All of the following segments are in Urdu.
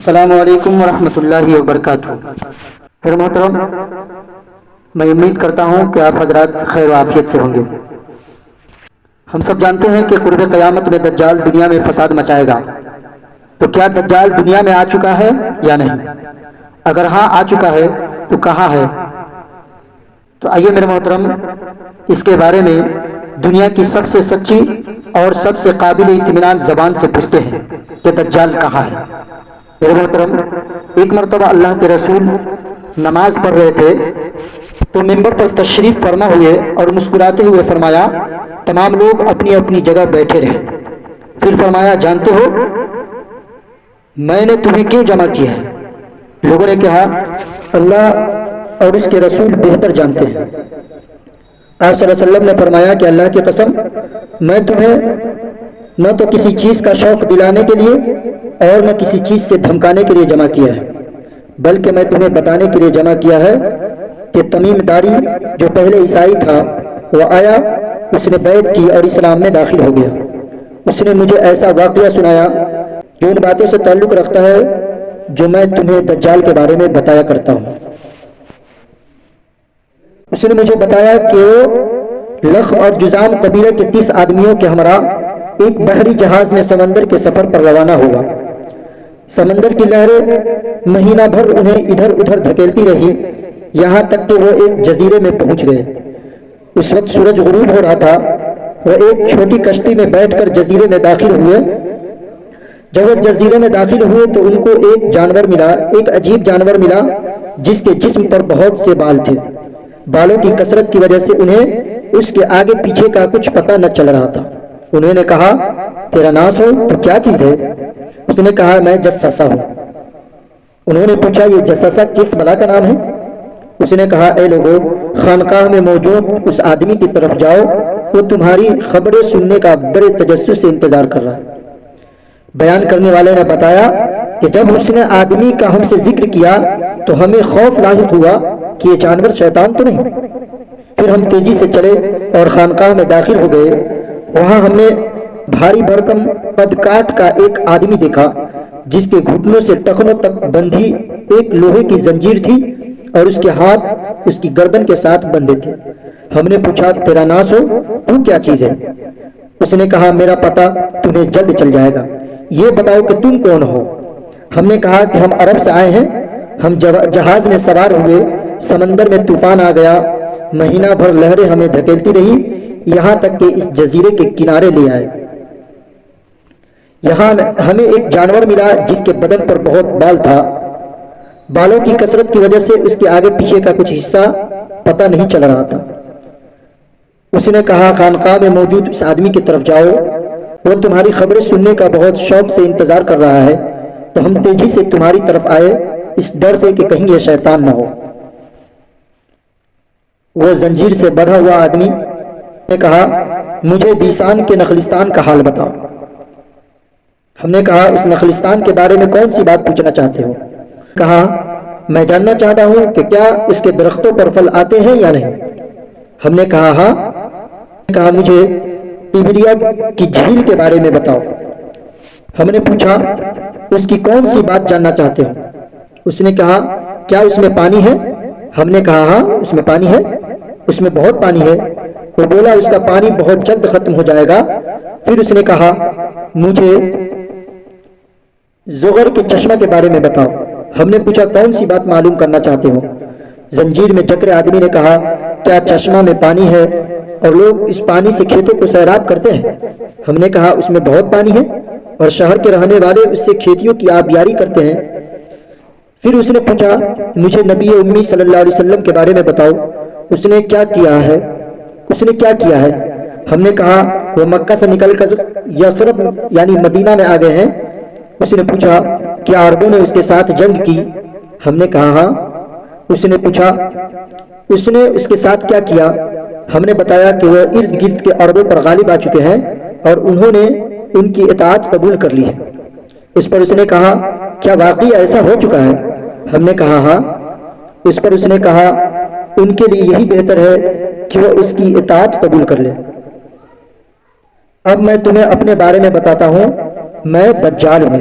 السلام علیکم ورحمۃ اللہ وبرکاتہ۔ پھر محترم، میں امید کرتا ہوں کہ آپ حضرات خیر و عافیت سے ہوں گے۔ ہم سب جانتے ہیں کہ قرب قیامت میں دجال دنیا میں فساد مچائے گا، تو کیا دجال دنیا میں آ چکا ہے یا نہیں؟ اگر ہاں آ چکا ہے تو کہاں ہے؟ تو آئیے میرے محترم، اس کے بارے میں دنیا کی سب سے سچی اور سب سے قابل اطمینان زبان سے پوچھتے ہیں کہ دجال کہاں ہے۔ میرے محترم، ایک مرتبہ اللہ کے رسول نماز پڑھ رہے تھے تو منبر پر تشریف فرما ہوئے اور مسکراتے ہوئے فرمایا، تمام لوگ اپنی اپنی جگہ بیٹھے رہے۔ پھر فرمایا، جانتے ہو میں نے تمہیں کیوں جمع کیا ہے؟ لوگوں نے کہا، اللہ اور اس کے رسول بہتر جانتے ہیں۔ آپ صلی اللہ علیہ وسلم نے فرمایا کہ اللہ کی قسم، میں تمہیں نہ تو کسی چیز کا شوق دلانے کے لیے اور نہ کسی چیز سے دھمکانے کے لیے جمع کیا ہے، بلکہ میں تمہیں بتانے کے لیے جمع کیا ہے کہ تمیم داری جو پہلے عیسائی تھا وہ آیا، اس نے بیعت کی اور اسلام میں داخل ہو گیا۔ اس نے مجھے ایسا واقعہ سنایا جو ان باتوں سے تعلق رکھتا ہے جو میں تمہیں دجال کے بارے میں بتایا کرتا ہوں۔ اس نے مجھے بتایا کہ وہ لخ اور جزام قبیلے کے 30 آدمیوں کے ہمراہ ایک بحری جہاز میں سمندر کے سفر پر روانہ ہوگا۔ سمندر کی لہریں مہینہ بھر انہیں ادھر ادھر دھکیلتی رہی، یہاں تک کہ وہ ایک جزیرے میں پہنچ گئے۔ اس وقت سورج غروب ہو رہا تھا۔ وہ ایک چھوٹی کشتی میں بیٹھ کر جزیرے میں داخل ہوئے۔ جب وہ جزیرے میں داخل ہوئے تو ان کو ایک جانور ملا، ایک عجیب جانور ملا جس کے جسم پر بہت سے بال تھے۔ بالوں کی کثرت کی وجہ سے انہیں اس کے آگے پیچھے کا کچھ پتہ نہ چل رہا تھا۔ انہوں نے کہا، تیرا ناس ہو تو کیا چیز ہے؟ اس نے کہا، میں جساسا ہوں۔ انہوں نے پوچھا، یہ جساسا کس بلا کا نام ہے؟ اس نے کہا، اے لوگو، خانقاہ میں موجود اس آدمی کی طرف جاؤ، وہ تمہاری خبریں سننے کا بڑے تجسس سے انتظار کر رہا ہے۔ بیان کرنے والے نے بتایا کہ جب اس نے آدمی کا ہم سے ذکر کیا تو ہمیں خوف لاحق ہوا کہ یہ جانور شیطان تو نہیں۔ پھر ہم تیزی سے چلے اور خانقاہ میں داخل ہو گئے۔ وہاں ہم نے بھاری بھرکم قد کاٹ کا ایک آدمی دیکھا جس کے گھٹنوں سے ٹخنوں تک بندھی ایک لوہے کی زنجیر تھی اور اس کے ہاتھ اس کی گردن کے ساتھ بندھے تھے۔ ہم نے پوچھا، تیرا ناس ہو تو کیا چیز ہے؟ اس نے کہا، میرا پتہ تمہیں جلد چل جائے گا، یہ بتاؤ کہ تم کون ہو؟ ہم نے کہا کہ ہم عرب سے آئے ہیں۔ ہم جہاز میں سوار ہوئے، سمندر میں طوفان آ گیا، مہینہ بھر لہریں ہمیں دھکیلتی رہی، یہاں تک کہ اس جزیرے کے کنارے لے آئے۔ یہاں ہمیں ایک جانور ملا جس کے بدن پر بہت بال تھا۔ بالوں کی کثرت کی وجہ سے اس کے آگے پیچھے کا کچھ حصہ پتہ نہیں چل رہا تھا۔ اس نے کہا، خانقاہ میں موجود اس آدمی کی طرف جاؤ، وہ تمہاری خبریں سننے کا بہت شوق سے انتظار کر رہا ہے۔ تو ہم تیزی سے تمہاری طرف آئے، اس ڈر سے کہ کہیں یہ شیطان نہ ہو۔ وہ زنجیر سے بندھا ہوا آدمی نے کہا، مجھے بیسان کے نخلستان کا حال بتاؤ۔ ہم نے کہا، اس نخلستان کے بارے میں کون سی بات پوچھنا چاہتے ہو؟ کہا، میں جاننا چاہتا ہوں کہ کیا اس کے درختوں پر پھل آتے ہیں یا نہیں۔ ہم نے کہا، ہاں۔ کہا، مجھے تیبریا کی جھیل کے بارے میں بتاؤ۔ ہم نے پوچھا، اس کی کون سی بات جاننا چاہتے ہو؟ اس نے کہا، کیا اس میں پانی ہے؟ ہم نے کہا، ہاں اس میں پانی ہے، اس میں بہت پانی ہے۔ وہ بولا، اس کا پانی بہت جلد ختم ہو جائے گا۔ پھر اس نے کہا، مجھے زغر کے چشمہ کے بارے میں بتاؤ۔ ہم نے پوچھا، کون سی بات معلوم کرنا چاہتے ہو؟ زنجیر میں جکڑے آدمی نے کہا، کیا چشمہ میں پانی ہے اور لوگ اس پانی سے کھیتوں کو سیراب کرتے ہیں؟ ہم نے کہا، اس میں بہت پانی ہے اور شہر کے رہنے والے اس سے کھیتیوں کی آبیاری کرتے ہیں۔ پھر اس نے پوچھا، مجھے نبی امی صلی اللہ علیہ وسلم کے بارے میں بتاؤ، اس نے کیا کیا ہے؟ اس نے کیا کیا ہے؟ ہم نے کہا، وہ مکہ سے نکل کر یثرب یعنی مدینہ میں آ گئے ہیں۔ اس نے پوچھا، کیا عربوں نے اس کے ساتھ جنگ کی؟ ہم نے کہا، ہاں۔ اس نے پوچھا، اس نے اس کے ساتھ کیا کیا؟ ہم نے بتایا کہ وہ ارد گرد کے عربوں پر غالب آ چکے ہیں اور انہوں نے ان کی اطاعت قبول کر لی ہے۔ اس پر اس نے کہا، کیا واقعی ایسا ہو چکا ہے؟ ہم نے کہا، ہاں۔ اس پر اس نے کہا، ان کے لیے یہی بہتر ہے کہ وہ اس کی اطاعت قبول کر لے۔ اب میں تمہیں اپنے بارے میں بتاتا ہوں، میں دجال ہوں۔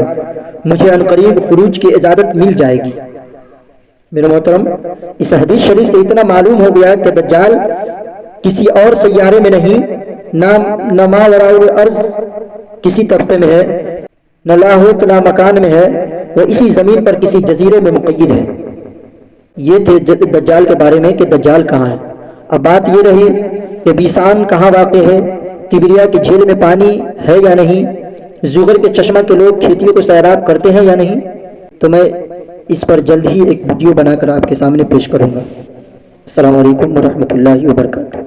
مجھے عنقریب خروج کی اجازت مل جائے گی۔ میرے محترم، اس حدیث شریف سے اتنا معلوم ہو گیا کہ دجال کسی اور سیارے میں نہیں، نہ ماوراء الارض کسی طبقے میں ہے، نہ لاہوت نہ مکان میں ہے، وہ اسی زمین پر کسی جزیرے میں مقید ہے۔ یہ تھے دجال کے بارے میں کہ دجال کہاں ہے۔ اب بات یہ رہی کہ بیسان کہاں واقع ہے، تبریا کی جھیل میں پانی ہے یا نہیں، زغر کے چشمہ کے لوگ کھیتیوں کو سیراب کرتے ہیں یا نہیں، تو میں اس پر جلد ہی ایک ویڈیو بنا کر آپ کے سامنے پیش کروں گا۔ السلام علیکم ورحمۃ اللہ وبرکاتہ۔